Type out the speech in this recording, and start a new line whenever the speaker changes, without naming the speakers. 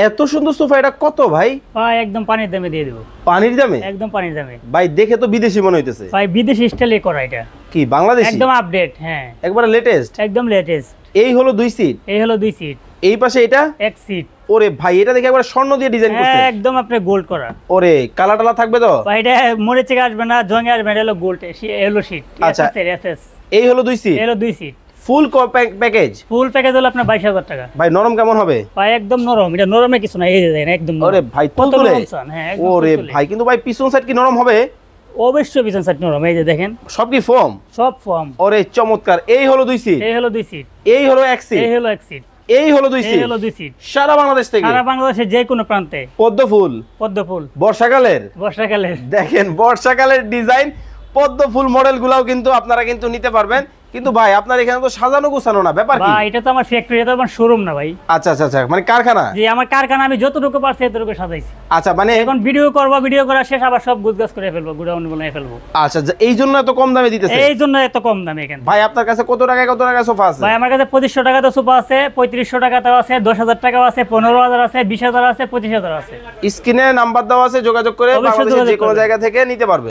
এত সুন্দর সোফা, এটা কত ভাই?
ভাই একদম পানির দামে দিয়ে দেব।
পানির দামে?
একদম পানির দামে
ভাই, দেখে তো বিদেশি মনে হইতেছে।
ভাই বিদেশি স্টাইলে করা এটা।
কি বাংলাদেশি?
একদম আপডেট। হ্যাঁ
একবারে লেটেস্ট।
একদম লেটেস্ট।
এই হলো 2 সিট।
এই হলো 2 সিট।
এই পাশে এটা
1 সিট।
ওরে ভাই, এটা দেখে একবার স্বর্ণ দিয়ে ডিজাইন করছে।
একদম আপনি গোল্ড করা।
ওরে কালা টালা থাকবে তো?
ভাই এটা মরিচে আসবে না, জঙ্গে আসবে না, হলো গোল্ড এলো শীট।
আচ্ছা
এসএস।
এই হলো 2 সিট।
এই হলো 2 seat.
Full package.
Full package হলো আপনার 22,000 টাকা।
ভাই নরম কেমন হবে?
ভাই একদম নরম, এটা নরমে কিছু না, এই যে দেখেন একদম নরম।
ওরে ভাই
কত
তুলতুলে।
নরম চান? হ্যাঁ একদম
ওরে
তুলতুলে।
ভাই, কিন্তু ভাই পিছন সাইড কি নরম হবে?
অবশ্যই পিছন সাইড নরম, এই যে দেখেন
সব কি ফোম?
সব ফর্ম।
ওরে চমৎকার। এই হলো 2 সিট।
এই হলো 2 সিট।
এই হলো 1 সিট।
এই হলো 1 সিট।
এই হলো 2
এই
সিট।
হলো 2 সিট।
সারা বাংলাদেশ থেকে,
সারা বাংলাদেশের যে কোনো প্রান্তে।
পদ্ম ফুল।
পদ্ম ফুল
বর্ষাকালের।
বর্ষাকালের।
দেখেন বর্ষাকালের ডিজাইন, পদ্ম ফুল মডেল গুলাও কিন্তু আপনারা কিন্তু নিতে পারবেন। কিন্তু ভাই আপনার এখানে তো সাজানো গোছানো না, ব্যাপার কি?
ভাই এটা তো আমার ফ্যাক্টরি, এটা তো আমার শোরুম না ভাই।
আচ্ছা আচ্ছা আচ্ছা, মানে কারখানা?
যে আমার কারখানা, আমি যতটুকু পারছি এতটুকু সাজাইছি।
আচ্ছা, মানে
এখন ভিডিও করব, ভিডিও করা শেষ আবার সব গুছগাছ করে ফেলবো, গুডাউন বানিয়ে ফেলবো।
আচ্ছা, এই জন্য এত কম দামে দিতেছে?
এই জন্য এত কম দামে এখানে।
ভাই আপনার কাছে কত টাকা সোফা আছে?
ভাই আমার কাছে 2500 টাকাতে সোফা আছে, 3500 টাকাতেও আছে, 10,000 টাকাও আছে, 15,000 আছে, 20,000 আছে, 25,000 আছে।
স্ক্রিনে নাম্বার দেওয়া আছে, যোগাযোগ করে
অবশ্যই
বাংলাদেশের যে
যোগাযোগ
কোনো
করবেন।
জায়গা থেকে নিতে পারবে।